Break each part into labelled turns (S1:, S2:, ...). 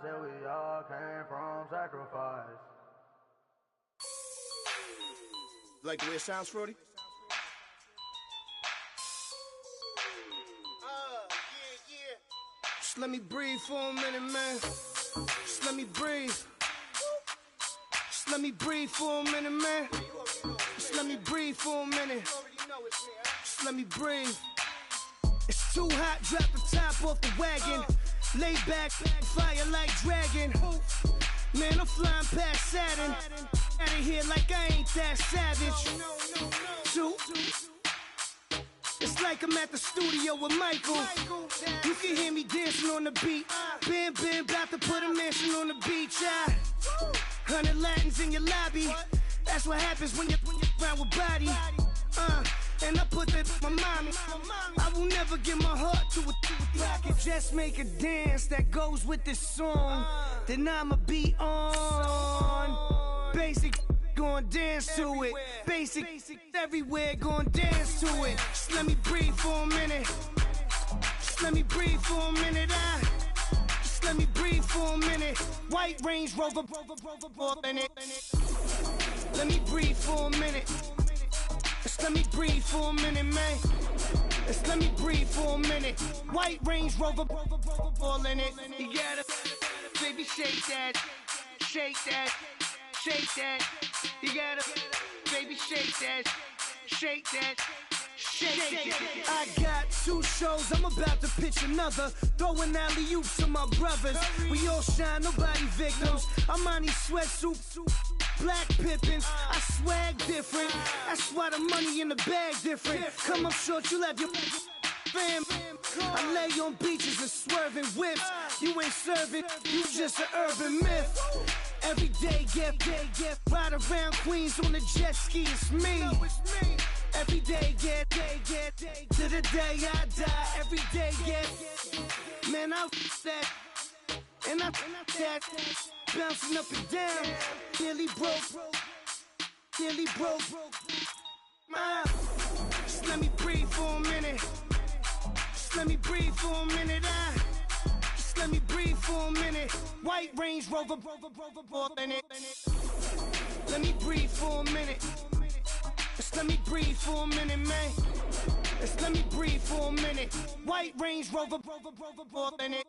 S1: that we all came from sacrifice.
S2: Like the way it sounds, Frody? Just let me breathe for a minute, man. Just let me breathe. Just let me breathe for a minute, man. Just let me breathe for a minute. Just let me breathe. It's too hot, drop the top off the wagon. Lay back, fire like dragon. Man, I'm flying past Saturn. Out of here like I ain't that savage. Two. It's like I'm at the studio with Michael. You can hear me dancing on the beat. Bam, bam, about to put a mansion on the beach. 100 Latins in your lobby. That's what happens when you're around with body. And I put that in my mommy. I will never give my heart to a I can just make a dance that goes with this song. Then I'ma be on. Basic, gon' dance to it. Basic, everywhere, gon' dance to it. Just let me breathe for a minute. Just let me breathe for a minute. Just let me breathe for a minute. White Range Rover, in it. Let me breathe for a minute. Just let me breathe for a minute, man. Just let me breathe for a minute. White Range Rover, all in it. You gotta, baby, shake that, shake that, shake that. You gotta, baby, shake that, shake that. Shake. I got 2 shows, I'm about to pitch another. Throwing alley-oops to my brothers. We all shine, nobody victims. I'm on these sweatsuits, black Pippins. I swag different. That's why the money in the bag different. Come up short, you have your fam. I lay on beaches and swerving whips. You ain't serving, you just an urban myth. Every day, get ride around Queens on the jet ski, it's me. Every day, get to the day I die. Every day, get man, I that and I that bouncing up and down. Nearly broke. Just let me breathe for a minute. Just let me breathe for a minute. Just let me breathe for a minute. White Range Rover, in it. Let me breathe for a minute. Just let me breathe for a minute, man. Just let me breathe for a minute. White Range Rover, in it.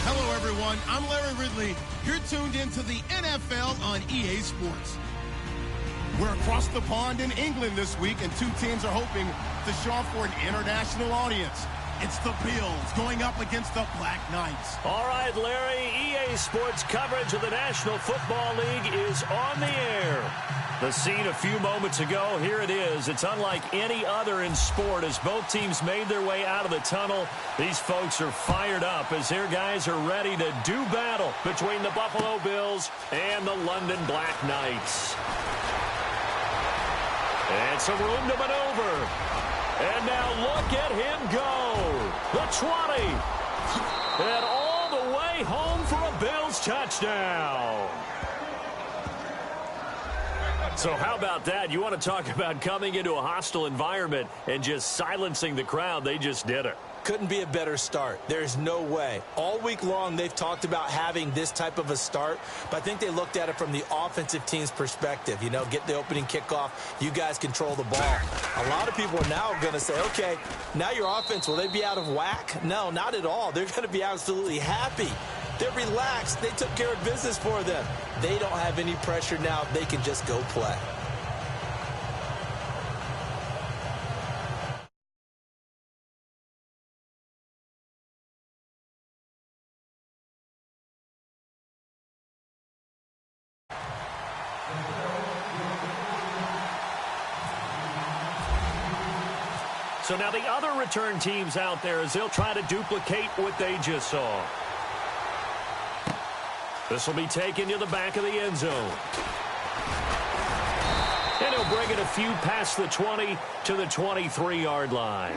S3: Hello, everyone. I'm Larry Ridley. You're tuned into the NFL on EA Sports. We're across the pond in England this week, and 2 teams are hoping to show off for an international audience. It's the Bills going up against the Black Knights.
S4: All right, Larry, EA Sports coverage of the National Football League is on the air. The scene a few moments ago, here it is. It's unlike any other in sport as both teams made their way out of the tunnel. These folks are fired up as their guys are ready to do battle between the Buffalo Bills and the London Black Knights. And some room to maneuver. And now look at him go. The 20. And all the way home for a Bills touchdown. So how about that? You want to talk about coming into a hostile environment and just silencing the crowd. They just did it.
S5: Couldn't be a better start. There's no way. All week long, they've talked about having this type of a start, but I think they looked at it from the offensive team's perspective. You know, get the opening kickoff. You guys control the ball. A lot of people are now going to say, okay, now your offense, will they be out of whack? No, not at all. They're going to be absolutely happy. They're relaxed. They took care of business for them. They don't have any pressure now. They can just go play.
S4: So now the other return teams out there as they'll try to duplicate what they just saw. This will be taken to the back of the end zone. And he'll bring it a few past the 20 to the 23-yard line.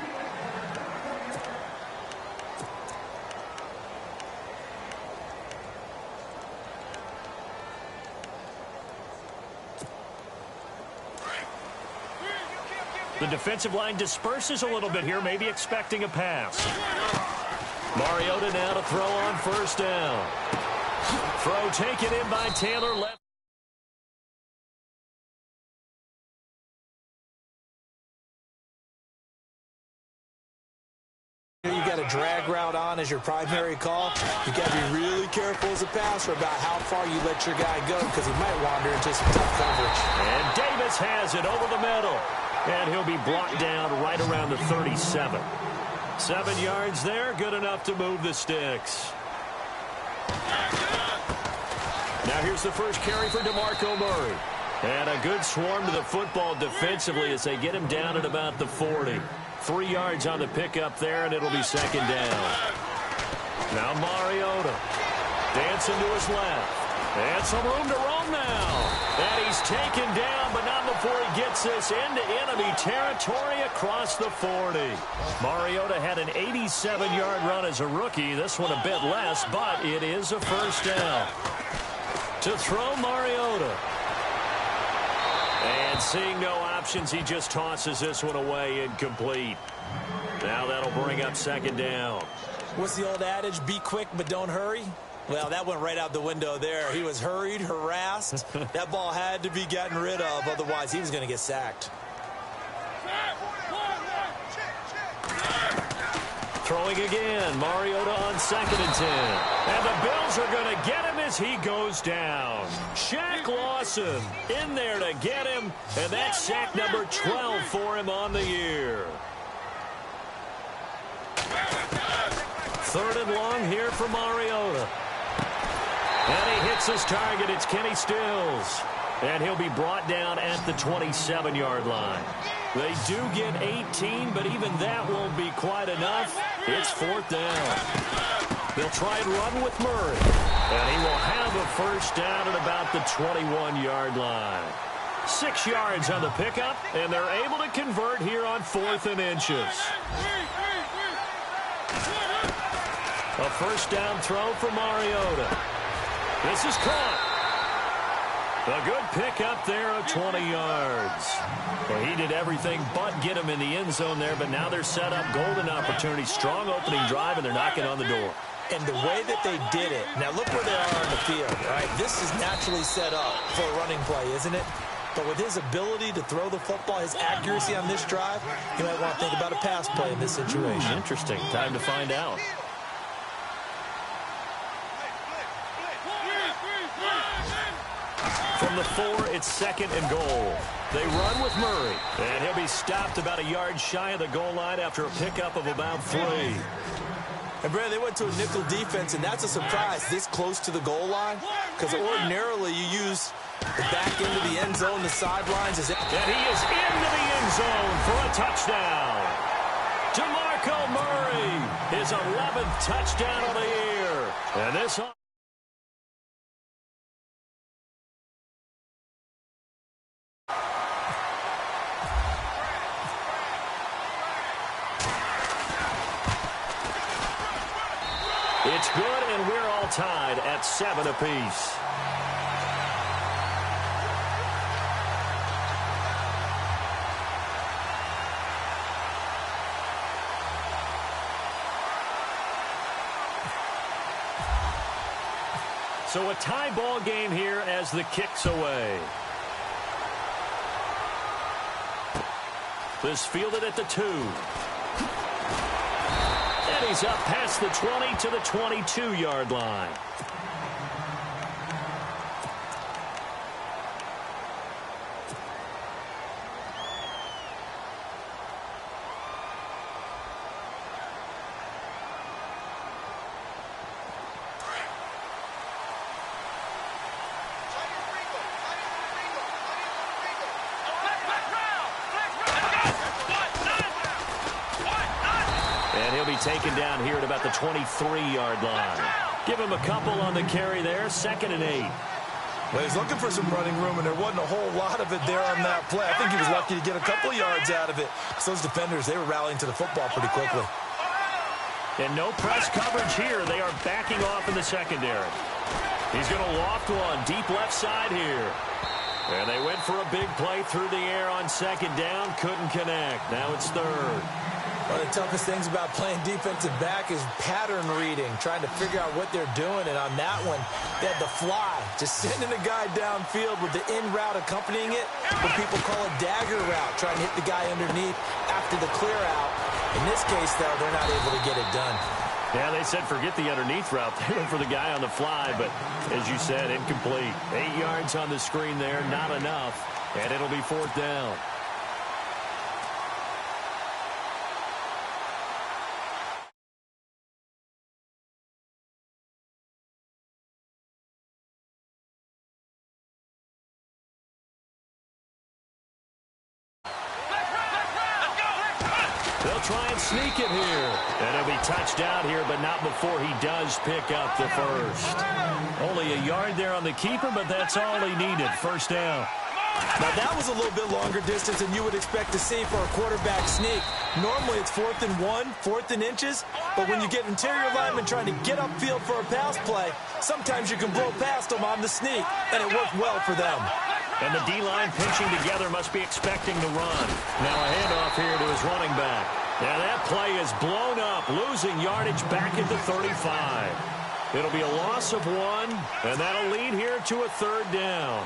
S4: The defensive line disperses a little bit here, maybe expecting a pass. Mariota now to throw on first down. Throw taken in by Taylor. Left.
S5: You got a drag route on as your primary call. You got to be really careful as a passer about how far you let your guy go because he might wander into some tough coverage.
S4: And Davis has it over the middle. And he'll be brought down right around the 37. 7 yards there, good enough to move the sticks. Now here's the first carry for DeMarco Murray. And a good swarm to the football defensively as they get him down at about the 40. 3 yards on the pickup there, and it'll be second down. Now Mariota dancing to his left. And some room to roam now. And he's taken down, but not before he gets this into enemy territory across the 40. Mariota had an 87-yard run as a rookie. This one a bit less, but it is a first down. To throw Mariota. And seeing no options, he just tosses this one away incomplete. Now that'll bring up second down.
S5: What's the old adage? Be quick, but don't hurry. Well, that went right out the window there. He was hurried, harassed. That ball had to be gotten rid of, otherwise he was going to get sacked.
S4: Throwing again, Mariota on 2nd and 10. And the Bills are going to get him as he goes down. Shaq Lawson in there to get him, and that's sack number 12 for him on the year. 3rd and long here for Mariota. And he hits his target. It's Kenny Stills. And he'll be brought down at the 27-yard line. They do get 18, but even that won't be quite enough. It's 4th down. They'll try and run with Murray. And he will have a first down at about the 21-yard line. 6 yards on the pickup, and they're able to convert here on 4th and inches. A first down throw for Mariota. This is caught. A good pickup there of 20 yards. Well, he did everything but get him in the end zone there, but now they're set up. Golden opportunity, strong opening drive, and they're knocking on the door.
S5: And the way that they did it, now look where they are on the field, right? This is naturally set up for a running play, isn't it? But with his ability to throw the football, his accuracy on this drive, you might want to think about a pass play in this situation.
S4: Interesting. Time to find out. From the 4, it's 2nd and goal. They run with Murray, and he'll be stopped about a yard shy of the goal line after a pickup of about 3.
S5: And, Brad, they went to a nickel defense, and that's a surprise this close to the goal line because ordinarily you use the back into the end zone, the sidelines. And
S4: he is into the end zone for a touchdown. DeMarco Murray, his 11th touchdown of the year. And this... It's good, and we're all tied at 7 apiece. So a tie ball game here as the kick's away. This fielded at the 2. And he's up past the 20 to the 22-yard line. Taken down here at about the 23-yard line. Give him a couple on the carry there. 2nd and 8.
S5: Well, he's looking for some running room, and there wasn't a whole lot of it there on that play. I think he was lucky to get a couple yards out of it. So those defenders, they were rallying to the football pretty quickly.
S4: And no press coverage here. They are backing off in the secondary. He's going to loft one deep left side here. And they went for a big play through the air on second down. Couldn't connect. Now it's third.
S5: One of the toughest things about playing defensive back is pattern reading, trying to figure out what they're doing. And on that one, they had the fly, just sending a guy downfield with the in route accompanying it, what people call a dagger route, trying to hit the guy underneath after the clear out. In this case, though, they're not able to get it done.
S4: Yeah, they said forget the underneath route. They went for the guy on the fly, but as you said, incomplete. 8 yards on the screen there, not enough, and it'll be fourth down. They'll try and sneak it here. And he'll be touched out here, but not before he does pick up the first. Only a yard there on the keeper, but that's all he needed. First down.
S5: Now, that was a little bit longer distance than you would expect to see for a quarterback sneak. Normally, it's 4th and 1, 4th and inches. But when you get interior linemen trying to get upfield for a pass play, sometimes you can blow past them on the sneak, and it worked well for them.
S4: And the D-line pinching together must be expecting the run. Now a handoff here to his running back. Now that play is blown up, losing yardage back at the 35. It'll be a loss of 1, and that'll lead here to a third down.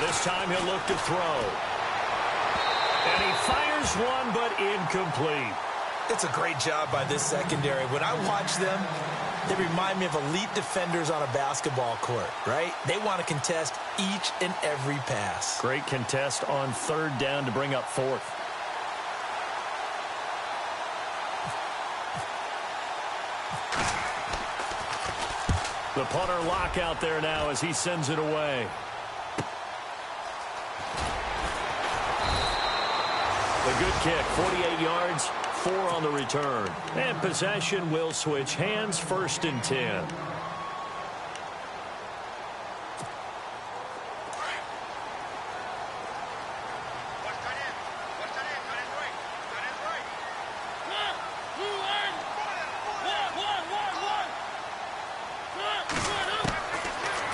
S4: This time he'll look to throw. And he fires one, but incomplete.
S5: It's a great job by this secondary. When I watch them, they remind me of elite defenders on a basketball court, right? They want to contest each and every pass.
S4: Great contest on third down to bring up fourth. The punter lock out there now as he sends it away. A good kick, 48 yards, 4 on the return. And possession will switch hands, 1st and 10.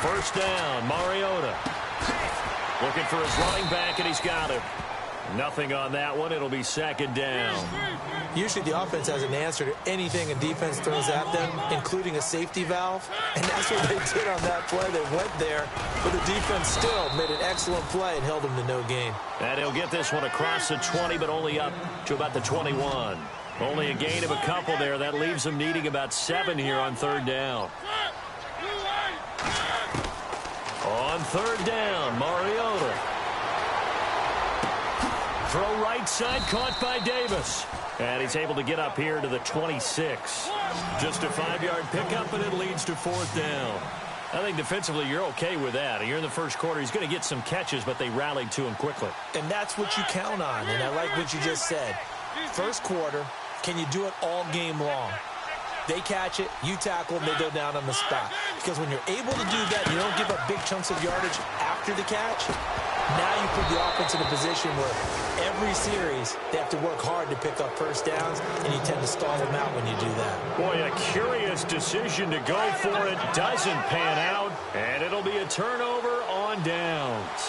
S4: First down, Mariota. Looking for his running back, and he's got him. Nothing on that one. It'll be second down.
S5: Usually the offense has an answer to anything a defense throws at them, including a safety valve. And that's what they did on that play. They went there, but the defense still made an excellent play and held them to no gain.
S4: And he'll get this one across the 20, but only up to about the 21. Only a gain of a couple there. That leaves them needing about 7 here on third down. On third down, Mariota. Throw right side, caught by Davis. And he's able to get up here to the 26. Just a 5-yard pickup, and it leads to fourth down. I think defensively you're okay with that. You're in the first quarter. He's going to get some catches, but they rallied to him quickly.
S5: And that's what you count on, and I like what you just said. First quarter, can you do it all game long? They catch it, you tackle them, they go down on the spot. Because when you're able to do that, you don't give up big chunks of yardage after the catch. Now you put the offense in a position where every series they have to work hard to pick up first downs, and you tend to stall them out when you do that.
S4: Boy, a curious decision to go for it. Doesn't pan out, and it'll be a turnover on downs.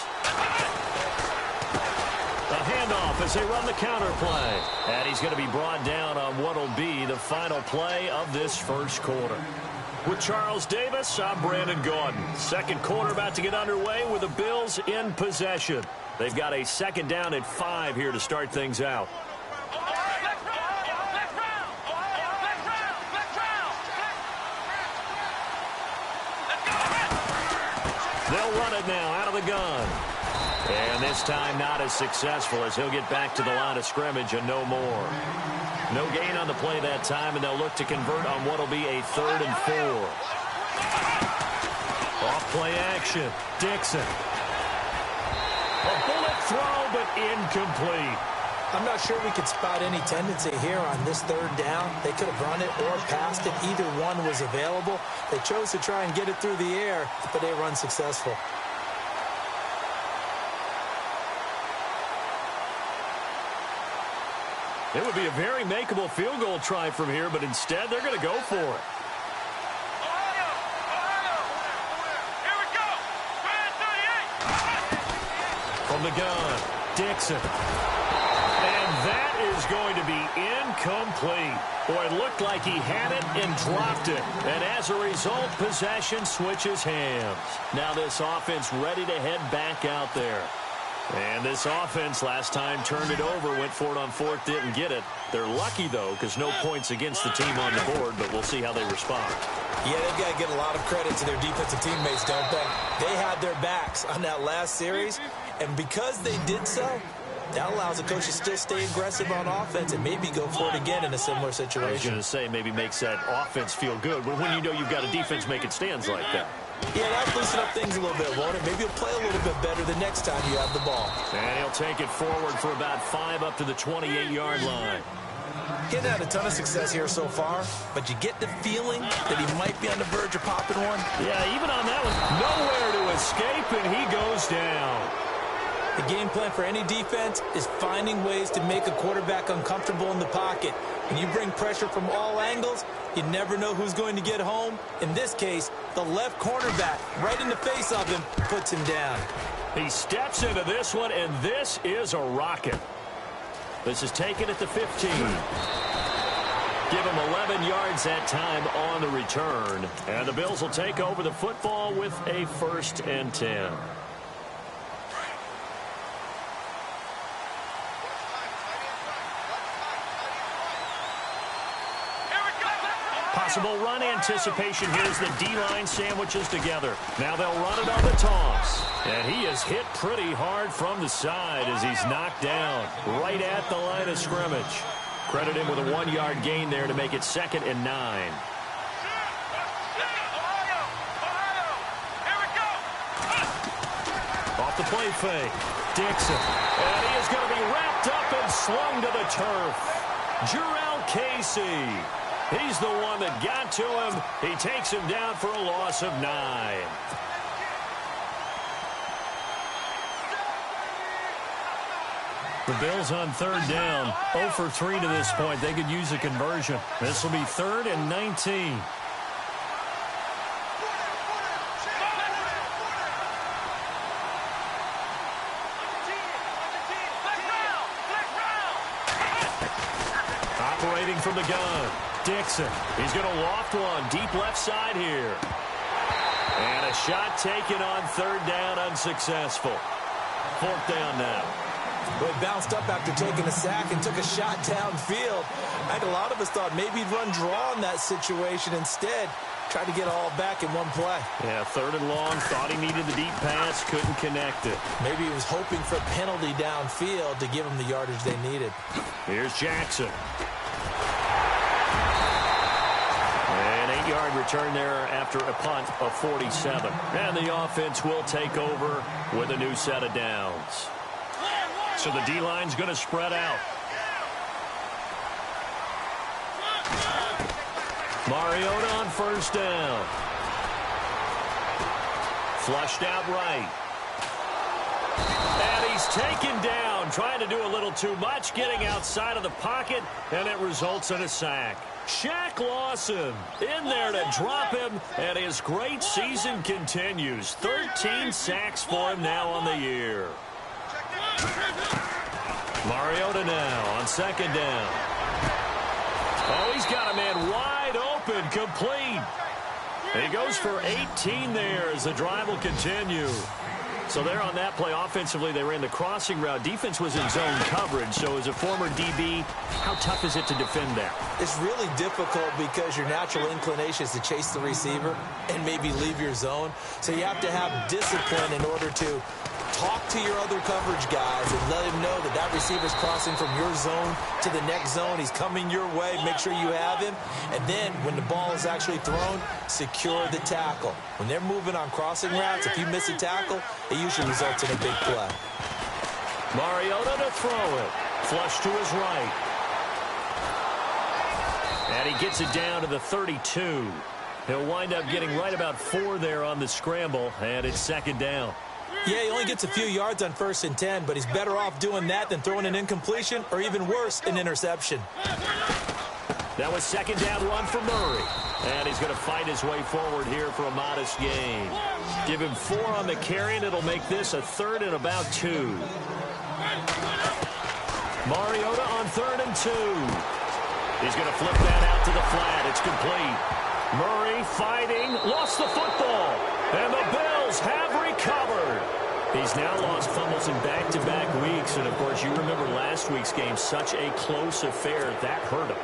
S4: A handoff as they run the counter play. And he's going to be brought down on what will be the final play of this first quarter. With Charles Davis, I'm Brandon Gordon. Second quarter about to get underway with the Bills in possession. They've got a second down at 5 here to start things out. They'll run it now out of the gun. And this time not as successful as he'll get back to the line of scrimmage and no more. No gain on the play that time, and they'll look to convert on what will be a 3rd and 4. Off Play action. Dixon. A bullet throw, but incomplete.
S5: I'm not sure we could spot any tendency here on this third down. They could have run it or passed it. Either one was available. They chose to try and get it through the air, but they were unsuccessful.
S4: It would be a very makeable field goal try from here, but instead they're going to go for it. From the gun, Dixon. And that is going to be incomplete. Boy, it looked like he had it and dropped it. And as a result, possession switches hands. Now this offense ready to head back out there. And this offense last time turned it over, went for it on fourth, didn't get it. They're lucky, though, because no points against the team on the board, but we'll see how they respond.
S5: Yeah, they've got to get a lot of credit to their defensive teammates, don't they? They had their backs on that last series, and because they did so, that allows the coach to still stay aggressive on offense and maybe go for it again in a similar situation.
S4: I was going to say maybe makes that offense feel good, but when you know you've got a defense making stands like that.
S5: Yeah, that'll loosen up things a little bit, won't it? Maybe he'll play a little bit better the next time you have the ball.
S4: And he'll take it forward for about 5 up to the 28-yard line.
S5: Getting had a ton of success here so far, but you get the feeling that he might be on the verge of popping one.
S4: Yeah, even on that one, nowhere to escape, and he goes down.
S5: The game plan for any defense is finding ways to make a quarterback uncomfortable in the pocket. When you bring pressure from all angles, you never know who's going to get home. In this case, the left cornerback, right in the face of him, puts him down.
S4: He steps into this one, and this is a rocket. This is taken at the 15. Give him 11 yards that time on the return. And the Bills will take over the football with a 1st and 10. Possible run anticipation here as the D-line sandwiches together. Now they'll run it on the toss. And he is hit pretty hard from the side as he's knocked down right at the line of scrimmage. Credit him with a 1-yard gain there to make it 2nd and 9. Off the play fake. Dixon. And he is going to be wrapped up and slung to the turf. Jarrell Casey. He's the one that got to him. He takes him down for a loss of 9. The Bills on 3rd down. 0 for 3 to this point. They could use a conversion. This will be 3rd and 19. Operating from the gun. Dixon. He's going to loft one deep left side here. And a shot taken on 3rd down, unsuccessful. 4th down now.
S5: Well, he bounced up after taking a sack and took a shot downfield. I think a lot of us thought maybe he'd run draw in that situation. Instead, tried to get it all back in one play.
S4: Yeah, 3rd and long. Thought he needed the deep pass. Couldn't connect it.
S5: Maybe he was hoping for a penalty downfield to give him the yardage they needed.
S4: Here's Jackson. An 8-yard return there after a punt of 47. And the offense will take over with a new set of downs. So the D-line's going to spread out. Mariota on 1st down. Flushed out right. And he's taken down, trying to do a little too much, getting outside of the pocket, and it results in a sack. Shaq Lawson in there to drop him, and his great season continues. 13 sacks for him now on the year. Mariota now on 2nd down. Oh, he's got a man wide open, complete. And he goes for 18 there as the drive will continue. So there on that play, offensively, they ran the crossing route. Defense was in zone coverage. So as a former DB, how tough is it to defend that?
S5: It's really difficult because your natural inclination is to chase the receiver and maybe leave your zone. So you have to have discipline in order to talk to your other coverage guys and let him know that that receiver's crossing from your zone to the next zone. He's coming your way. Make sure you have him. And then when the ball is actually thrown, secure the tackle. When they're moving on crossing routes, if you miss a tackle, it usually results in a big play.
S4: Mariota to throw it. Flush to his right. And he gets it down to the 32. He'll wind up getting right about 4 there on the scramble, and it's second down.
S5: Yeah, he only gets a few yards on 1st and 10, but he's better off doing that than throwing an incompletion or even worse, an interception.
S4: That was second down run for Murray. And he's going to fight his way forward here for a modest gain. Give him 4 on the carry, and it'll make this a 3rd and about 2. Mariota on 3rd and 2. He's going to flip that out to the flat. It's complete. Murray fighting, lost the football, and the Bills have recovered. He's now lost fumbles in back-to-back weeks, and of course you remember last week's game, such a close affair. That hurt him.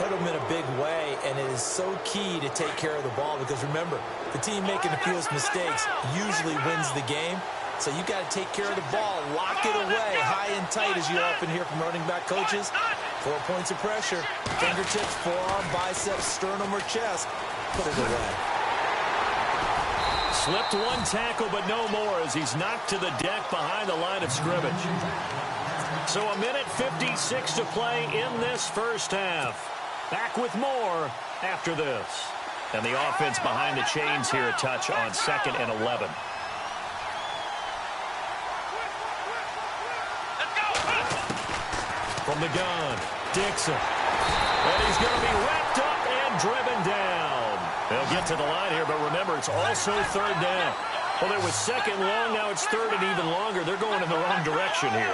S5: Hurt him in a big way, and it is so key to take care of the ball because remember, the team making the fewest mistakes usually wins the game. So you got to take care of the ball, lock it away, high and tight, as you often hear from running back coaches. 4 points of pressure, fingertips, forearm, biceps, sternum, or chest. Put it away.
S4: Slipped 1 tackle, but no more as he's knocked to the deck behind the line of scrimmage. So a minute 56 to play in this first half. Back with more after this. And the offense behind the chains here a touch on 2nd and 11. From the gun, Dixon. And he's going to be wrapped up and driven down. They'll get to the line here, but remember, it's also 3rd down. Well, there was 2nd long, now it's 3rd and even longer. They're going in the wrong direction here.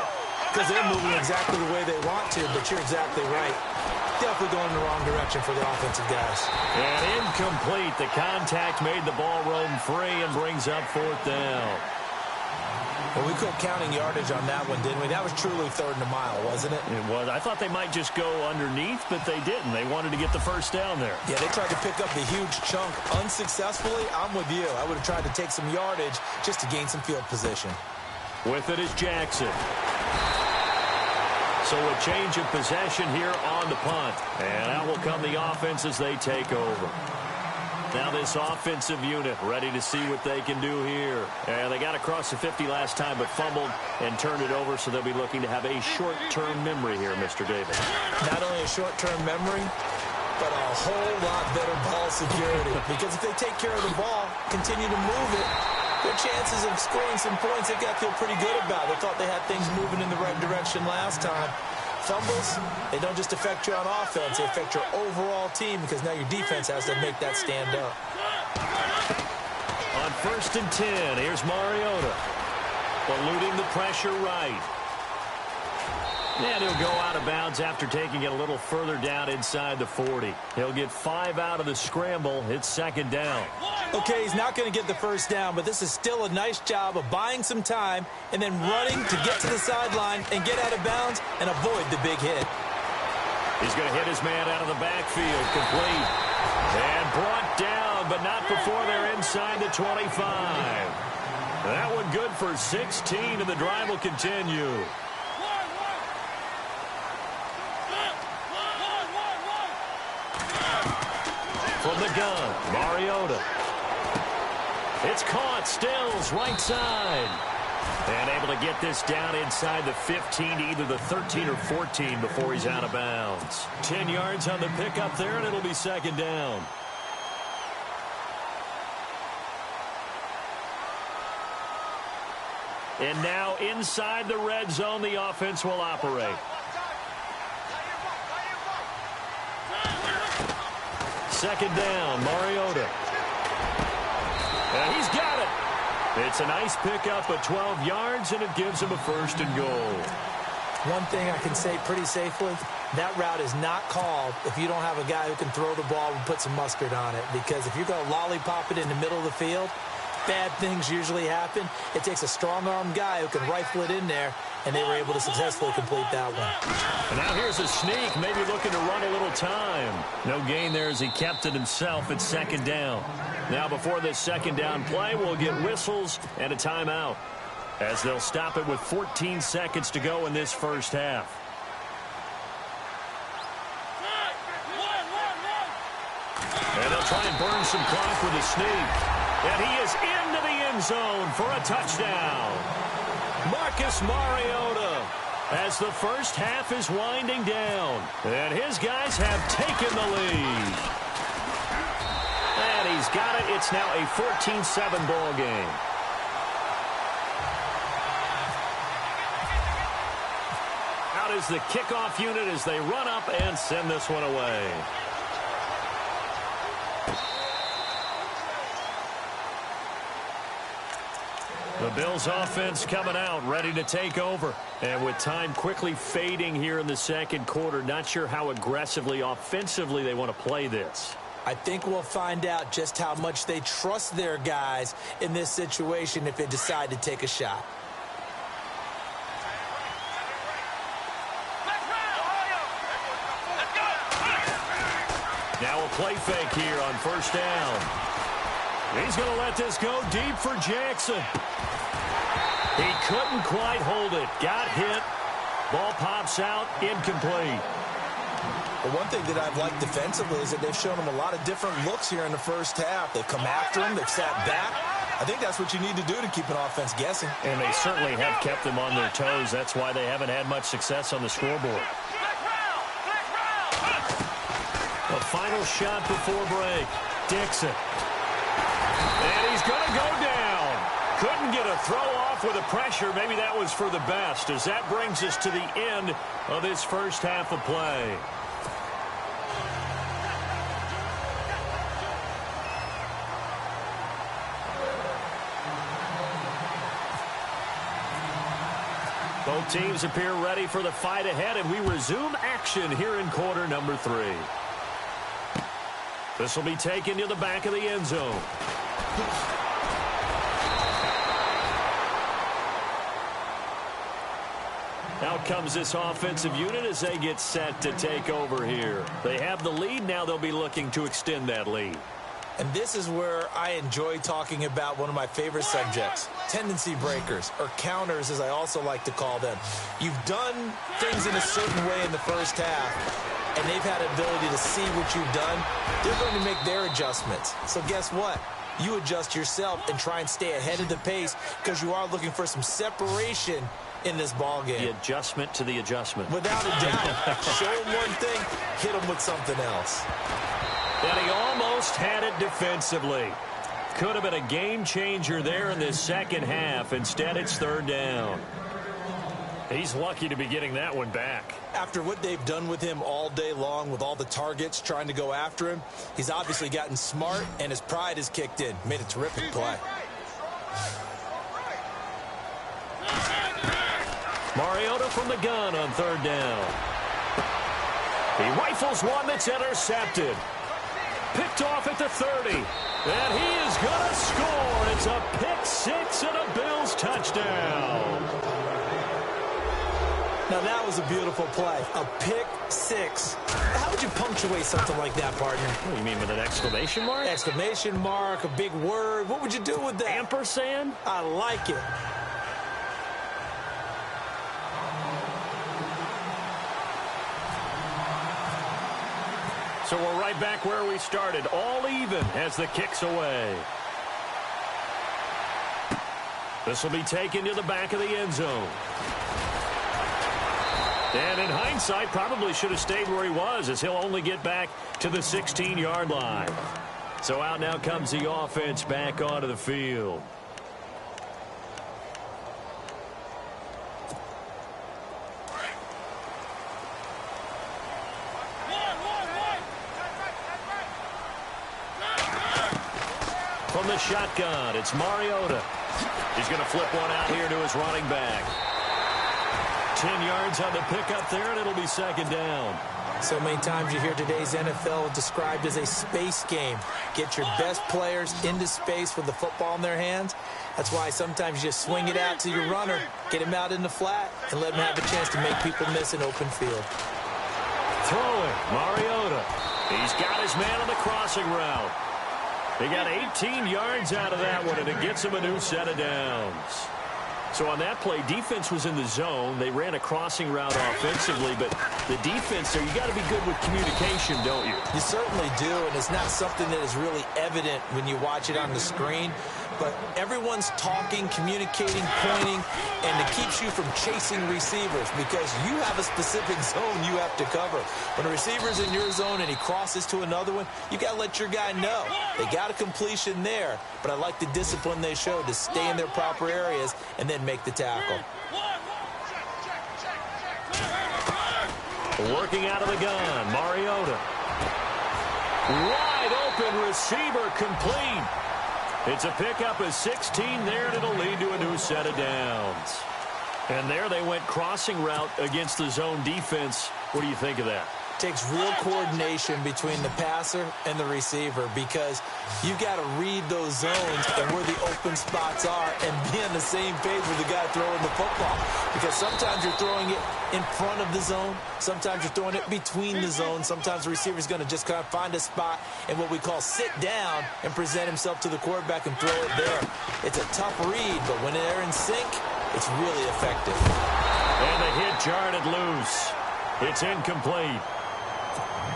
S5: Because they're moving exactly the way they want to, but you're exactly right. Definitely going in the wrong direction for the offensive guys.
S4: And incomplete. The contact made the ball roam free and brings up 4th down.
S5: Well, we quit counting yardage on that one, didn't we? That was truly 3rd and a mile, wasn't it?
S4: It was. I thought they might just go underneath, but they didn't. They wanted to get the 1st down there.
S5: Yeah, they tried to pick up the huge chunk unsuccessfully. I'm with you. I would have tried to take some yardage just to gain some field position.
S4: With it is Jackson. So a change of possession here on the punt. And out will come the offense as they take over. Now this offensive unit ready to see what they can do here. And they got across the 50 last time, but fumbled and turned it over, so they'll be looking to have a short-term memory here, Mr. Davis.
S5: Not only a short-term memory, but a whole lot better ball security. Because if they take care of the ball, continue to move it, their chances of scoring some points, they've got to feel pretty good about. They thought they had things moving in the right direction last time. Fumbles, they don't just affect you on offense, they affect your overall team because now your defense has to make that stand up.
S4: On 1st and 10, here's Mariota. Eluding the pressure right. And he'll go out of bounds after taking it a little further down inside the 40. He'll get 5 out of the scramble. It's 2nd down.
S5: Okay, he's not going to get the 1st down, but this is still a nice job of buying some time and then running to get to the sideline and get out of bounds and avoid the big hit.
S4: He's going to hit his man out of the backfield. Complete. And brought down, but not before they're inside the 25. That one good for 16, and the drive will continue. From the gun, Mariota. It's caught, Stills, right side. And able to get this down inside the 15 to either the 13 or 14 before he's out of bounds. 10 yards on the pickup there, and it'll be 2nd down. And now inside the red zone, the offense will operate. Second down, Mariota. And he's got it. It's a nice pickup of 12 yards, and it gives him a 1st and goal.
S5: One thing I can say pretty safely, that route is not called if you don't have a guy who can throw the ball and put some mustard on it. Because if you're going to lollipop it in the middle of the field, bad things usually happen. It takes a strong-armed guy who can rifle it in there, and they were able to successfully complete that one.
S4: And now here's a sneak, maybe looking to run a little time. No gain there as he kept it himself at 2nd down. Now before this 2nd down play, we'll get whistles and a timeout. as they'll stop it with 14 seconds to go in this first half. And they'll try and burn some clock with a sneak. And he is into the end zone for a touchdown. Marcus Mariota, as the first half is winding down. And his guys have taken the lead. And he's got it. It's now a 14-7 ball game. Out is the kickoff unit as they run up and send this one away. The Bills offense coming out, ready to take over. And with time quickly fading here in the second quarter, not sure how aggressively, offensively they want to play this.
S5: I think we'll find out just how much they trust their guys in this situation if they decide to take a shot.
S4: Now a play fake here on first down. He's going to let this go deep for Jackson. He couldn't quite hold it. Got hit. Ball pops out. Incomplete.
S5: The one thing that I've liked defensively is that they've shown him a lot of different looks here in the first half. They've come after him. They've sat back. I think that's what you need to do to keep an offense guessing.
S4: And they certainly have kept them on their toes. That's why they haven't had much success on the scoreboard. A final shot before break. Dixon. And he's going to go down. Couldn't get a throw off with the pressure. Maybe that was for the best, as that brings us to the end of this first half of play. Both teams appear ready for the fight ahead, and we resume action here in quarter number 3. This will be taken to the back of the end zone. Out comes this offensive unit as they get set to take over here. They have the lead. Now they'll be looking to extend that lead.
S5: And this is where I enjoy talking about one of my favorite subjects, tendency breakers, or counters as I also like to call them. You've done things in a certain way in the first half, and they've had an ability to see what you've done. They're going to make their adjustments. So guess what? You adjust yourself and try and stay ahead of the pace because you are looking for some separation in this ball game.
S4: The adjustment to the adjustment.
S5: Without a doubt. Show them one thing, hit them with something else.
S4: And he almost had it defensively. Could have been a game changer there in this second half. Instead, it's third down. He's lucky to be getting that one back.
S5: After what they've done with him all day long with all the targets trying to go after him, he's obviously gotten smart and his pride has kicked in. Made a terrific play.
S4: Mariota from the gun on third down. He rifles one that's intercepted. Picked off at the 30. And he is going to score. It's a pick six and a Bills touchdown.
S5: Now that was a beautiful play. A pick six. How would you punctuate something like that, partner?
S4: What do you mean, with an exclamation mark?
S5: Exclamation mark, a big word. What would you do with that?
S4: Ampersand?
S5: I like it.
S4: So we're right back where we started, all even as the kick's away. This will be taken to the back of the end zone. And in hindsight, probably should have stayed where he was, as he'll only get back to the 16-yard line. So out now comes the offense back onto the field. From the shotgun, it's Mariota. He's going to flip one out here to his running back. 10 yards on the pickup there, and it'll be second down.
S5: So many times you hear today's NFL described as a space game. Get your best players into space with the football in their hands. That's why sometimes you just swing it out to your runner, get him out in the flat, and let him have a chance to make people miss an open field.
S4: Throwing, Mariota. He's got his man on the crossing route. He got 18 yards out of that one, and it gets him a new set of downs. So on that play, defense was in the zone. They ran a crossing route offensively, but the defense there, you got to be good with communication, don't you?
S5: You certainly do, and it's not something that is really evident when you watch it on the screen. But everyone's talking, communicating, pointing, and it keeps you from chasing receivers because you have a specific zone you have to cover. When a receiver's in your zone and he crosses to another one, you got to let your guy know. They got a completion there, but I like the discipline they showed to stay in their proper areas and then make the tackle.
S4: Working out of the gun, Mariota. Wide open receiver, complete. It's a pickup of 16 there, and it'll lead to a new set of downs. And there they went crossing route against the zone defense. What do you think of that?
S5: Takes real coordination between the passer and the receiver because you've got to read those zones and where the open spots are and be on the same page with the guy throwing the football. Because sometimes you're throwing it in front of the zone. Sometimes you're throwing it between the zones. Sometimes the receiver's going to just kind of find a spot and what we call sit down and present himself to the quarterback and throw it there. It's a tough read, but when they're in sync, it's really effective.
S4: And the hit jarred it loose. It's incomplete.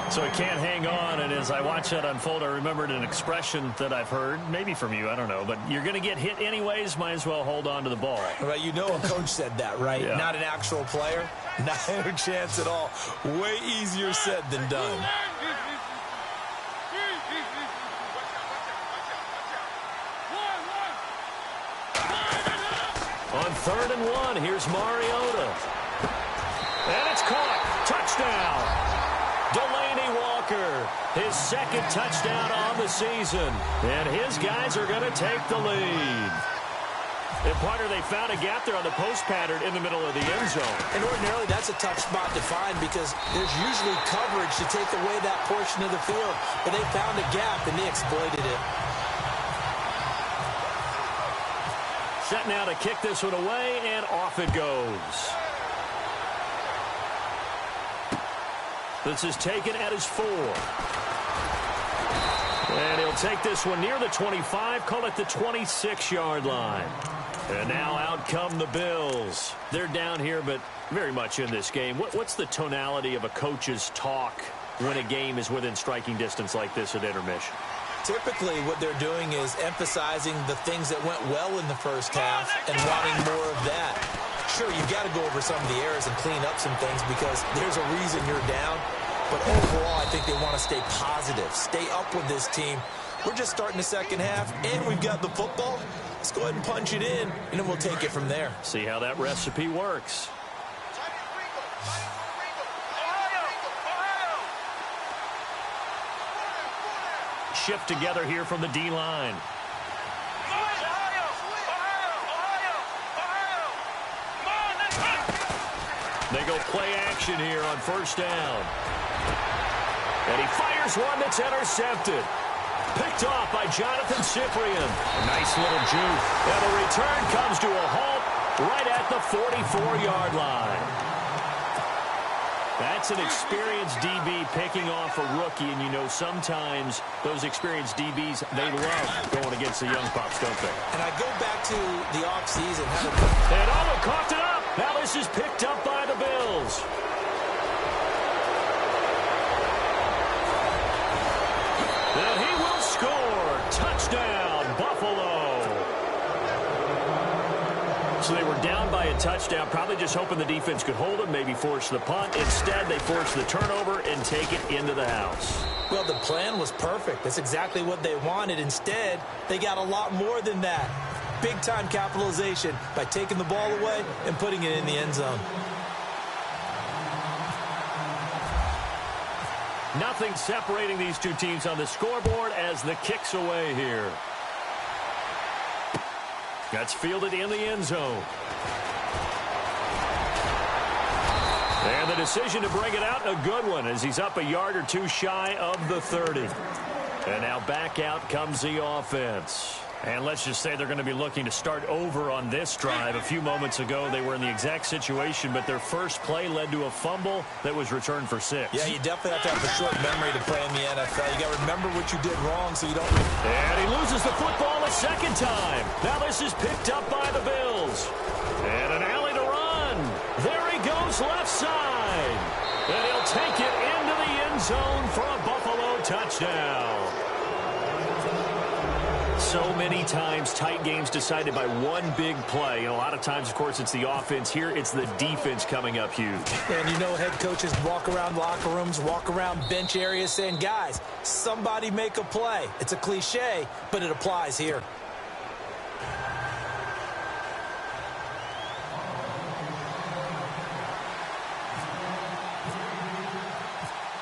S4: So it can't hang on, and as I watch that unfold, I remembered an expression that I've heard, maybe from you, I don't know, but you're going to get hit anyways, might as well hold on to the ball.
S5: Well, you know a coach said that, right?
S4: Yeah.
S5: Not an actual player. Not a chance at all. Way easier said than done.
S4: On 3rd and 1, here's Mariota. And it's caught. Touchdown. Delaney Walker, his second touchdown on the season. And his guys are going to take the lead. And partner, they found a gap there on the post pattern in the middle of the end zone.
S5: And ordinarily, that's a tough spot to find because there's usually coverage to take away that portion of the field. But they found a gap, and they exploited it.
S4: Set now to kick this one away, and off it goes. This is taken at his 4. And he'll take this one near the 25, call it the 26-yard line. And now out come the Bills. They're down here, but very much in this game. What's the tonality of a coach's talk when a game is within striking distance like this at intermission?
S5: Typically, what they're doing is emphasizing the things that went well in the first half and wanting more of that. Sure, you've got to go over some of the errors and clean up some things because there's a reason you're down. But overall, I think they want to stay positive, stay up with this team. We're just starting the second half, and we've got the football. Let's go ahead and punch it in, and then we'll take it from there.
S4: See how that recipe works. Shift together here from the D-line. They go play action here on 1st down. And he fires one that's intercepted. Picked off by Jonathan Cyprien. A nice little juke. And the return comes to a halt right at the 44-yard line. That's an experienced DB picking off a rookie, and you know sometimes those experienced DBs, they love going against the young pups, don't they?
S5: And I go back to the offseason.
S4: And Almo coughed it up. Now this is picked up by the Bills. And he will score. Touchdown, Buffalo. So they were down by a touchdown, probably just hoping the defense could hold them, maybe force the punt. Instead, they force the turnover and take it into the house.
S5: Well, the plan was perfect. That's exactly what they wanted. Instead, they got a lot more than that. Big-time capitalization by taking the ball away and putting it in the end zone.
S4: Nothing separating these two teams on the scoreboard as the kick's away here. That's fielded in the end zone. And the decision to bring it out, a good one, as he's up a yard or two shy of the 30. And now back out comes the offense. And let's just say they're going to be looking to start over on this drive. A few moments ago, they were in the exact situation, but their first play led to a fumble that was returned for 6.
S5: Yeah, you definitely have to have a short memory to play in the NFL. You got to remember what you did wrong so you don't...
S4: And he loses the football a second time. Now this is picked up by the Bills. And an alley to run. There he goes left side. And he'll take it into the end zone for a Buffalo touchdown. So many times, tight games decided by one big play. And a lot of times, of course, it's the offense. Here, it's the defense coming up huge.
S5: And you know head coaches walk around locker rooms, walk around bench areas saying, guys, somebody make a play. It's a cliche, but it applies here.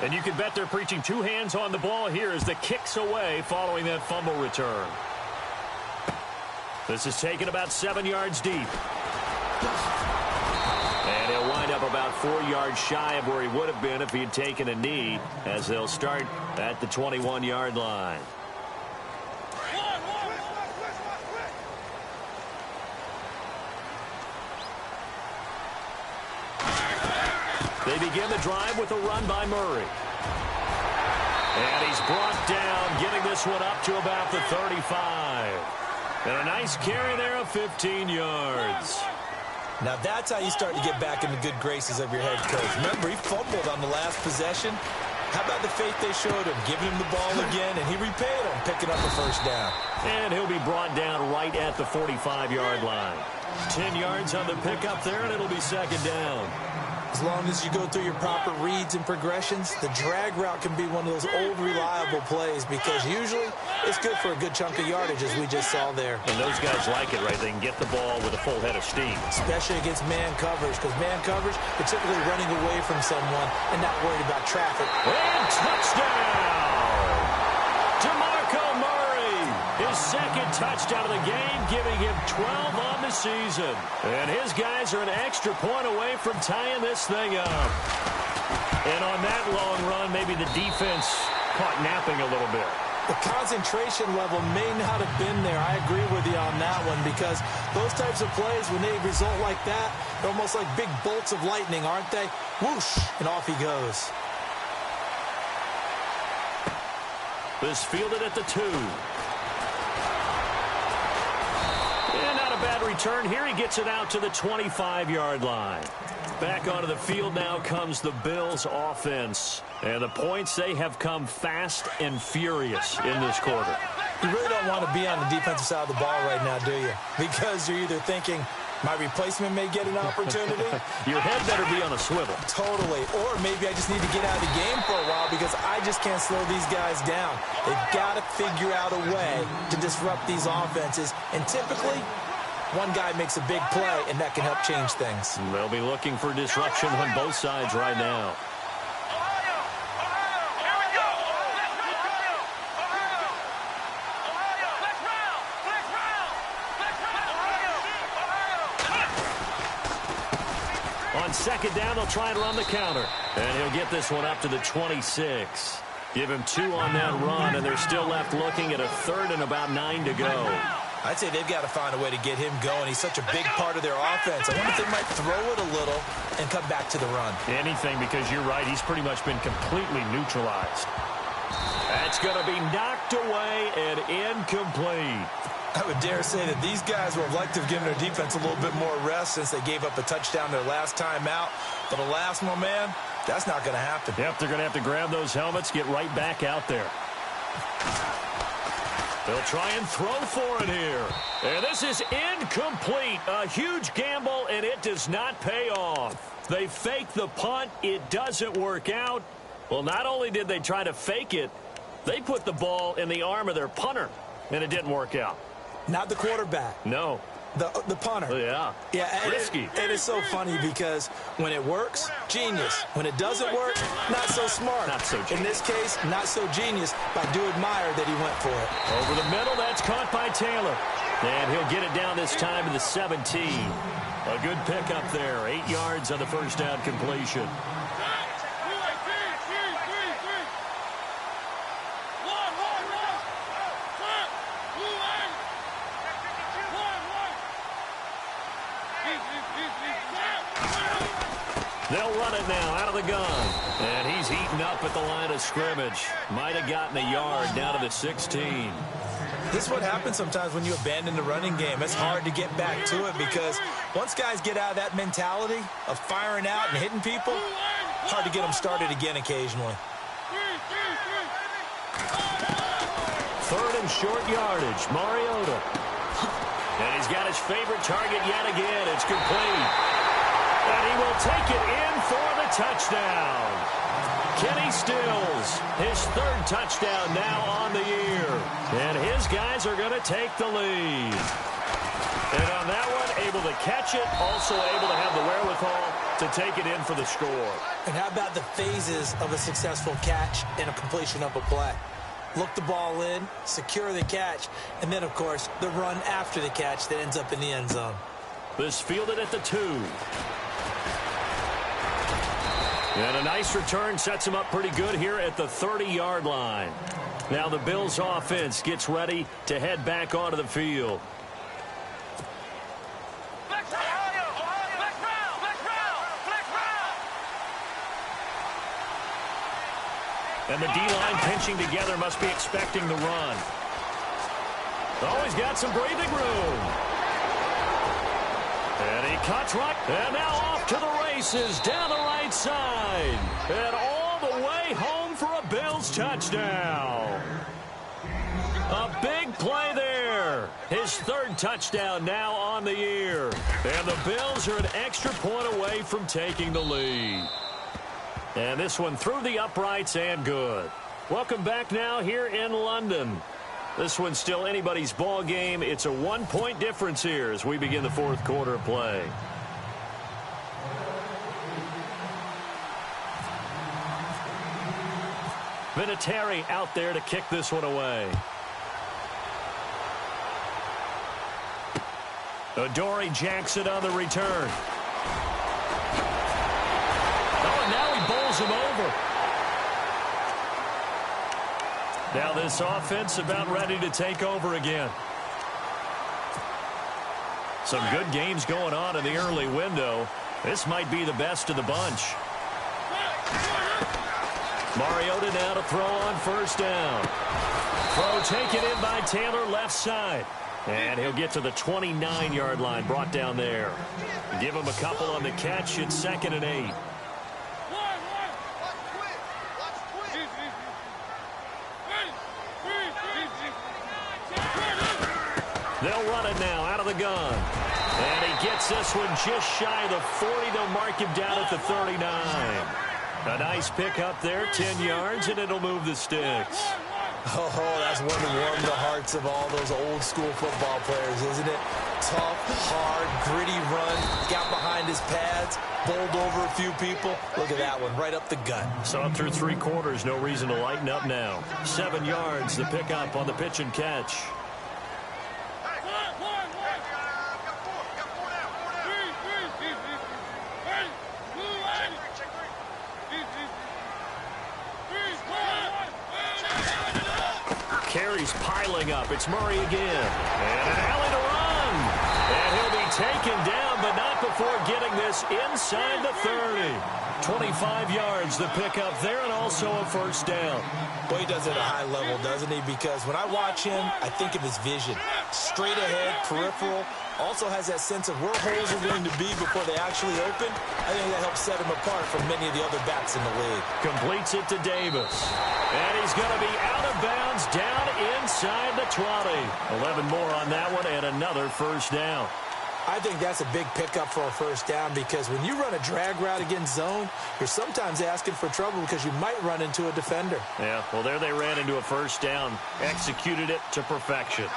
S4: And you can bet they're preaching two hands on the ball here as the kick's away following that fumble return. This is taken about 7 yards deep. And he'll wind up about 4 yards shy of where he would have been if he had taken a knee, as they'll start at the 21-yard line. They begin the drive with a run by Murray. And he's brought down, getting this one up to about the 35. And a nice carry there of 15 yards.
S5: Now that's how you start to get back in the good graces of your head coach. Remember, he fumbled on the last possession. How about the faith they showed him, giving him the ball again, and he repaid him, picking up a first down.
S4: And he'll be brought down right at the 45-yard line. 10 yards on the pickup there, and it'll be second down.
S5: As long as you go through your proper reads and progressions, the drag route can be one of those old reliable plays because usually it's good for a good chunk of yardage, as we just saw there.
S4: And those guys like it, right? They can get the ball with a full head of steam.
S5: Especially against man coverage, because man coverage, they're typically running away from someone and not worried about traffic.
S4: And touchdown! DeMarco Murray, his second touchdown of the game, giving him 12 on the season. And his guys are an extra point away from tying this thing up. And on that long run, maybe the defense caught napping a little bit.
S5: The concentration level may not have been there. I agree with you on that one because those types of plays, when they result like that, they're almost like big bolts of lightning, aren't they? Whoosh, and off he goes.
S4: This fielded at the 2. And not a bad return here. He gets it out to the 25-yard line. Back onto the field now comes the Bills offense. And the points, they have come fast and furious in this quarter.
S5: You really don't want to be on the defensive side of the ball right now, do you? Because you're either thinking, my replacement may get an opportunity.
S4: Your head better be on a swivel.
S5: Totally. Or maybe I just need to get out of the game for a while because I just can't slow these guys down. They've got to figure out a way to disrupt these offenses. And typically, one guy makes a big play, and that can help change things.
S4: They'll be looking for disruption on both sides right now. On second down, they'll try and run the counter. And he'll get this one up to the 26. Give him 2 on that run, and they're still left looking at a third and about 9 to go.
S5: I'd say they've got to find a way to get him going. He's such a big part of their offense. I wonder if they might throw it a little and come back to the run.
S4: Anything, because you're right. He's pretty much been completely neutralized. That's going to be knocked away and incomplete.
S5: I would dare say that these guys would have liked to have given their defense a little bit more rest since they gave up a touchdown their last time out. But alas, my man, that's not going to happen.
S4: Yep, they're going to have to grab those helmets, get right back out there. They'll try and throw for it here. And this is incomplete. A huge gamble, and it does not pay off. They fake the punt. It doesn't work out. Well, not only did they try to fake it, they put the ball in the arm of their punter, and it didn't work out.
S5: Not the quarterback.
S4: No.
S5: The punter.
S4: Yeah.
S5: Yeah.
S4: Risky.
S5: It is so funny because when it works, genius. When it doesn't work, not so smart.
S4: Not so genius.
S5: In this case, not so genius, but I do admire that he went for it.
S4: Over the middle, that's caught by Taylor. And he'll get it down this time to the 17. A good pickup there. 8 yards on the first down completion. They'll run it now out of the gun. And he's heating up at the line of scrimmage. Might have gotten a yard down to the 16.
S5: This is what happens sometimes when you abandon the running game. It's hard to get back to it because once guys get out of that mentality of firing out and hitting people, hard to get them started again occasionally.
S4: Third and short yardage, Mariota. And he's got his favorite target yet again. It's complete. And he will take it in for the touchdown. Kenny Stills, his third touchdown now on the year. And his guys are going to take the lead. And on that one, able to catch it, also able to have the wherewithal to take it in for the score.
S5: And how about the phases of a successful catch and a completion of a play? Look the ball in, secure the catch, and then, of course, the run after the catch that ends up in the end zone.
S4: This fielded at the 2. And a nice return sets him up pretty good here at the 30-yard line. Now the Bills offense gets ready to head back onto the field. And the D-line pinching together must be expecting the run. Oh, he's got some breathing room. And he cuts right. And now off to the races down the right side. And all the way home for a Bills touchdown. A big play there. His third touchdown now on the year. And the Bills are an extra point away from taking the lead. And this one through the uprights and good. Welcome back now here in London. This one's still anybody's ball game. It's a 1-point difference here as we begin the fourth quarter of play. Vinatieri out there to kick this one away. Adoree Jackson on the return. Oh, and now he bowls him over. Now this offense about ready to take over again. Some good games going on in the early window. This might be the best of the bunch. Mariota now to throw on first down. Throw taken in by Taylor left side. And he'll get to the 29-yard line, brought down there. Give him a couple on the catch. It's 2nd and 8. They'll run it now out of the gun. And he gets this one just shy of the 40. They'll mark him down at the 39. A nice pick up there, 10 yards, and it'll move the sticks.
S5: Oh, that's one to warm the hearts of all those old school football players, isn't it? Tough, hard, gritty run, got behind his pads, bowled over a few people. Look at that one, right up the gut.
S4: So up through 3 quarters, no reason to lighten up now. 7 yards, the pickup on the pitch and catch. Carries piling up. It's Murray again. And an alley to run. And he'll be taken down, but not before getting this inside the 30. 25 yards, the pickup there, and also a first down.
S5: Well, he does it at a high level, doesn't he? Because when I watch him, I think of his vision. Straight ahead, peripheral. Also has that sense of where holes are going to be before they actually open. I think that helps set him apart from many of the other backs in the league.
S4: Completes it to Davis. And he's going to be out of bounds down inside the 20. 11 more on that one and another first down.
S5: I think that's a big pickup for a first down because when you run a drag route against zone, you're sometimes asking for trouble because you might run into a defender.
S4: Yeah, well, there they ran into a first down. Executed it to perfection.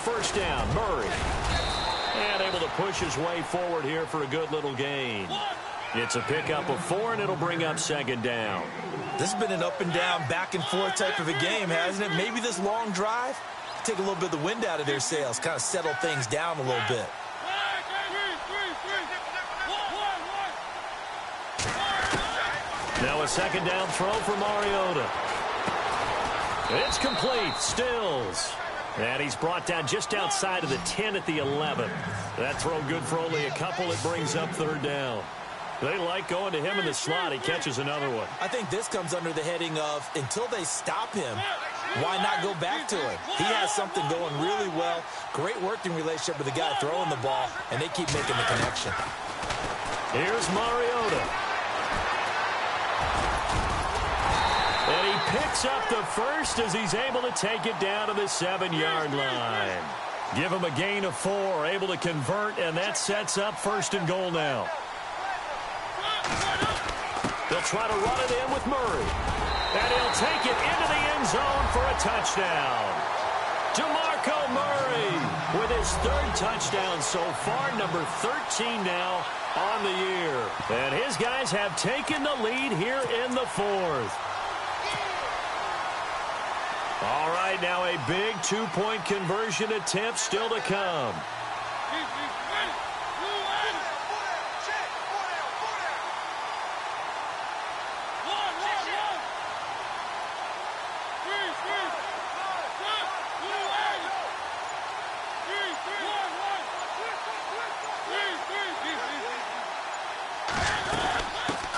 S4: First down, Murray. And able to push his way forward here for a good little gain. It's a pickup of 4, and it'll bring up second down.
S5: This has been an up-and-down, back-and-forth type of a game, hasn't it? Maybe this long drive, take a little bit of the wind out of their sails, kind of settle things down a little bit.
S4: Now a second down throw for Mariota. It's complete. Stills. And he's brought down just outside of the 10 at the 11. That throw good for only a couple. It brings up third down. They like going to him in the slot. He catches another one.
S5: I think this comes under the heading of until they stop him, why not go back to him? He has something going really well. Great working relationship with the guy throwing the ball, and they keep making the connection.
S4: Here's Mariota. And he picks up the first as he's able to take it down to the 7-yard line. Give him a gain of 4, able to convert, and that sets up first and goal now. They'll try to run it in with Murray. And he'll take it into the end zone for a touchdown. DeMarco Murray with his 3rd touchdown so far, number 13 now on the year. And his guys have taken the lead here in the 4th. All right, now a big 2-point conversion attempt still to come.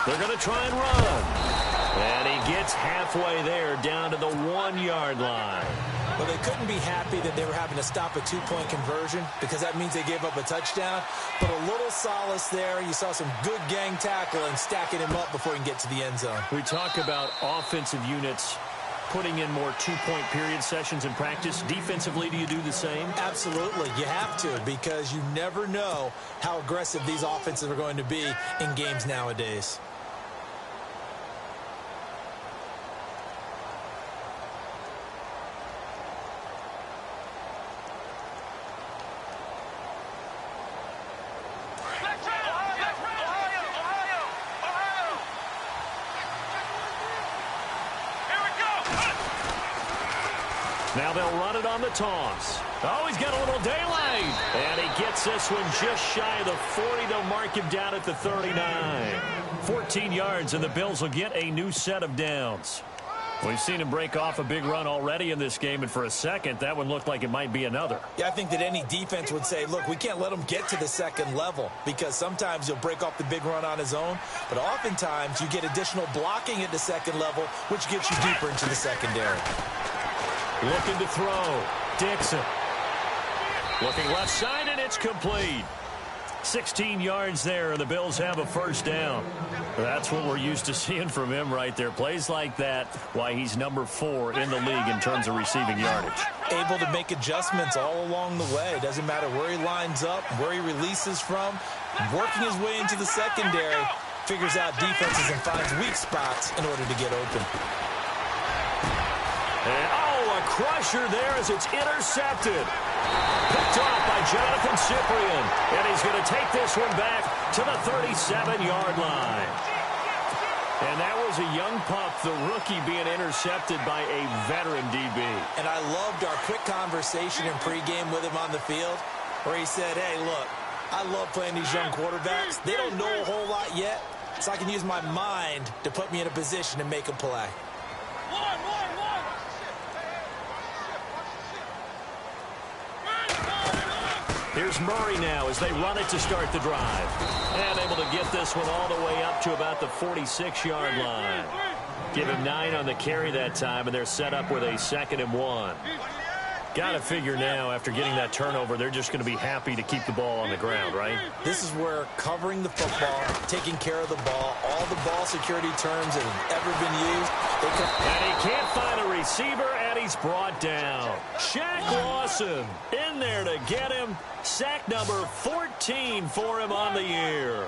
S4: They're going to try and run. And he gets halfway there, down to the 1-yard line.
S5: Well, they couldn't be happy that they were having to stop a 2-point conversion because that means they gave up a touchdown. But a little solace there. You saw some good gang tackling, stacking him up before he can get to the end zone.
S4: We talk about offensive units putting in more 2-point period sessions in practice. Defensively, do you do the same?
S5: Absolutely. You have to, because you never know how aggressive these offenses are going to be in games nowadays.
S4: Now they'll run it on the toss. Oh, he's got a little daylight. And he gets this one just shy of the 40. They'll mark him down at the 39. 14 yards, and the Bills will get a new set of downs. We've seen him break off a big run already in this game, and for a second, that one looked like it might be another.
S5: Yeah, I think that any defense would say, look, we can't let him get to the second level, because sometimes he'll break off the big run on his own, but oftentimes you get additional blocking at the second level, which gets you deeper into the secondary.
S4: Looking to throw. Dixon. Looking left side, and it's complete. 16 yards there, and the Bills have a first down. That's what we're used to seeing from him right there. Plays like that, why he's number 4 in the league in terms of receiving yardage.
S5: Able to make adjustments all along the way. Doesn't matter where he lines up, where he releases from. Working his way into the secondary, figures out defenses and finds weak spots in order to get open.
S4: And, a crusher there as it's intercepted. Picked off by Jonathan Cyprien. And he's going to take this one back to the 37-yard line. And that was a young pup, the rookie, being intercepted by a veteran DB. And
S5: I loved our quick conversation in pregame with him on the field where he said, hey, look, I love playing these young quarterbacks. They don't know a whole lot yet, so I can use my mind to put me in a position to make a play.
S4: Here's Murray now as they run it to start the drive. And able to get this one all the way up to about the 46-yard line. Give him 9 on the carry that time, and they're set up with a 2nd and 1. Got to figure now, after getting that turnover, they're just going to be happy to keep the ball on the ground, right?
S5: This is where covering the football, taking care of the ball, all the ball security terms that have ever been used.
S4: And he can't find a receiver, and he's brought down. Shaq Lawson in there to get him. Sack number 14 for him on the year.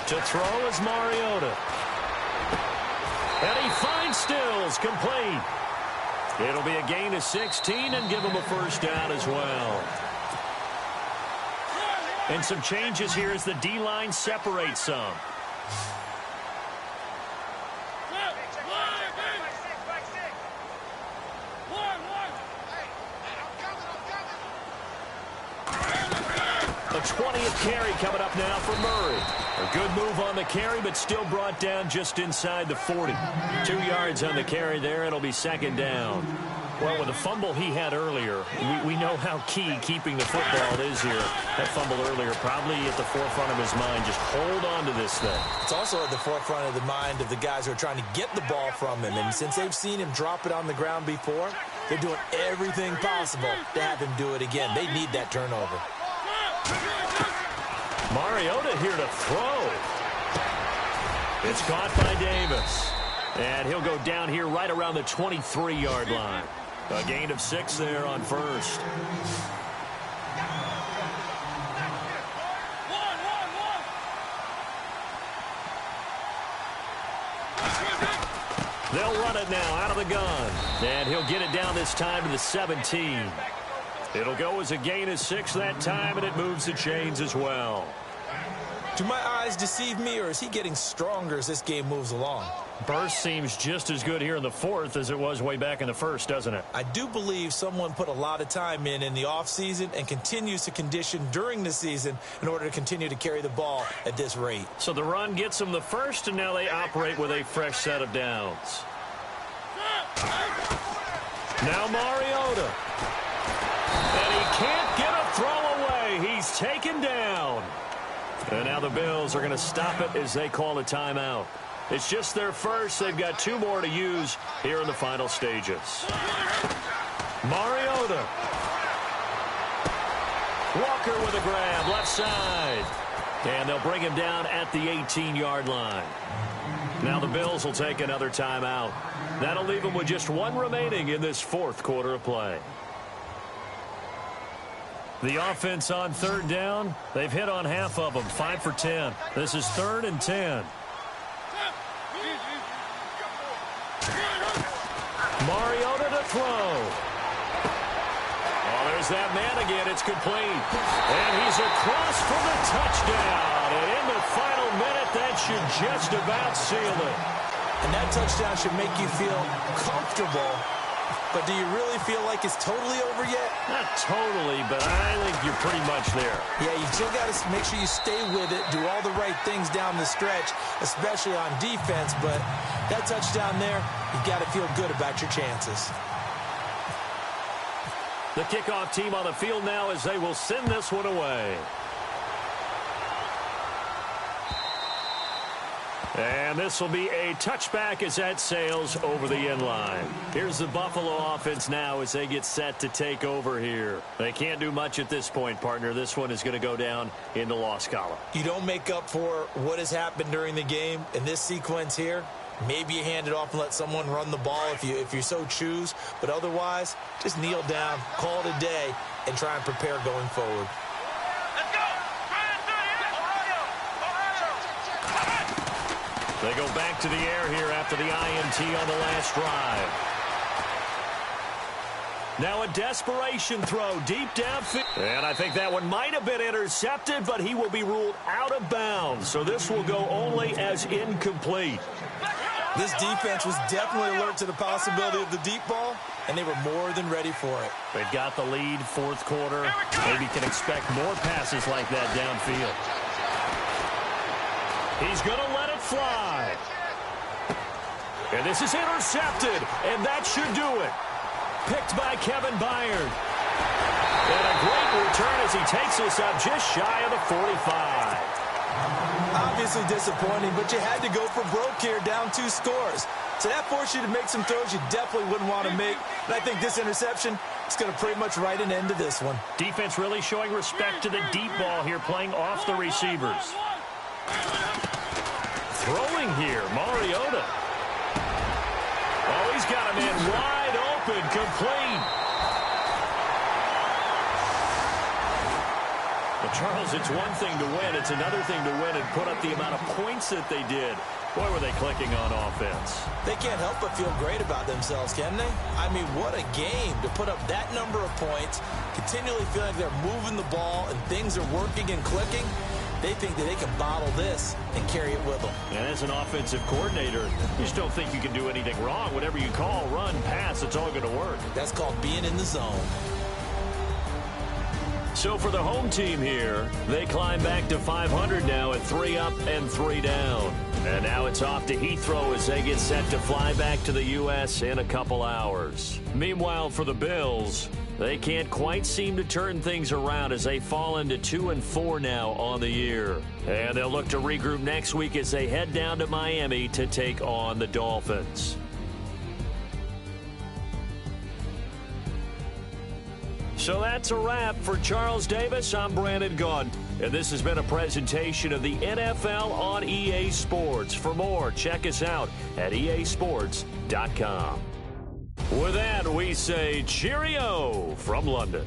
S4: To throw is Mariota. And he finds Stills, complete. It'll be a gain of 16 and give them a first down as well. And some changes here as the D-line separates some. A 20th carry coming up now for Murray. A good move on the carry, but still brought down just inside the 40. 2 yards on the carry there. It'll be second down. Well, with the fumble he had earlier, we know how key keeping the football is here. That fumble earlier probably at the forefront of his mind. Just hold on to this thing.
S5: It's also at the forefront of the mind of the guys who are trying to get the ball from him. And since they've seen him drop it on the ground before, they're doing everything possible to have him do it again. They need that turnover.
S4: Mariota here to throw. It's caught by Davis. And he'll go down here right around the 23-yard line. A gain of 6 there on first. They'll run it now out of the gun. And he'll get it down this time to the 17. It'll go as a gain of 6 that time, and it moves the chains as well.
S5: Do my eyes deceive me, or is he getting stronger as this game moves along?
S4: Burst seems just as good here in the fourth as it was way back in the first, doesn't it?
S5: I do believe someone put a lot of time in the offseason and continues to condition during the season in order to continue to carry the ball at this rate.
S4: So the run gets them the first, and now they operate with a fresh set of downs. Now Mariota. And he can't get a throw away. He's taken down. And now the Bills are going to stop it as they call a timeout. It's just their first. They've got 2 more to use here in the final stages. Mariota. Walker with a grab, left side. And they'll bring him down at the 18-yard line. Now the Bills will take another timeout. That'll leave them with just 1 remaining in this fourth quarter of play. The offense on third down, they've hit on half of them, 5 for 10. This is 3rd and 10. Mariota to throw. Oh, there's that man again. It's complete. And he's across for the touchdown. And in the final minute, that should just about seal it.
S5: And that touchdown should make you feel comfortable. But do you really feel like it's totally over yet?
S4: Not totally, but I think you're pretty much there.
S5: Yeah, you still got to make sure you stay with it, do all the right things down the stretch, especially on defense. But that touchdown there, you've got to feel good about your chances.
S4: The kickoff team on the field now as they will send this one away. And this will be a touchback as that sails over the end line. Here's the Buffalo offense now as they get set to take over here. They can't do much at this point, partner. This one is going to go down in the loss column.
S5: You don't make up for what has happened during the game in this sequence here. Maybe you hand it off and let someone run the ball if you so choose. But otherwise, just kneel down, call it a day, and try and prepare going forward.
S4: They go back to the air here after the INT on the last drive. Now a desperation throw deep downfield. And I think that one might have been intercepted, but he will be ruled out of bounds. So this will go only as incomplete.
S5: This defense was definitely alert to the possibility of the deep ball, and they were more than ready for it.
S4: They've got the lead, fourth quarter. Maybe can expect more passes like that downfield. He's going to let it fly. And this is intercepted, and that should do it. Picked by Kevin Byard. And a great return as he takes this up just shy of the 45.
S5: Obviously disappointing, but you had to go for broke here, down 2 scores. So that forced you to make some throws you definitely wouldn't want to make. And I think this interception is going to pretty much write an end to this one.
S4: Defense really showing respect to the deep ball here, playing off the receivers. Throwing here, Mariota. Oh, he's got a man wide open, complete. Well, Charles, it's one thing to win. It's another thing to win and put up the amount of points that they did. Boy, were they clicking on offense.
S5: They can't help but feel great about themselves, can they? I mean, what a game to put up that number of points, continually feeling like they're moving the ball and things are working and clicking. They think that they can bottle this and carry it with them.
S4: And as an offensive coordinator, you just don't think you can do anything wrong. Whatever you call, run, pass, it's all going to work.
S5: That's called being in the zone.
S4: So for the home team here, they climb back to 500 now at 3 up and 3 down. And now it's off to Heathrow as they get set to fly back to the U.S. in a couple hours. Meanwhile, for the Bills, they can't quite seem to turn things around as they fall into 2-4 now on the year. And they'll look to regroup next week as they head down to Miami to take on the Dolphins. So that's a wrap. For Charles Davis, I'm Brandon Gaudin. And this has been a presentation of the NFL on EA Sports. For more, check us out at easports.com. With that, we say cheerio from London.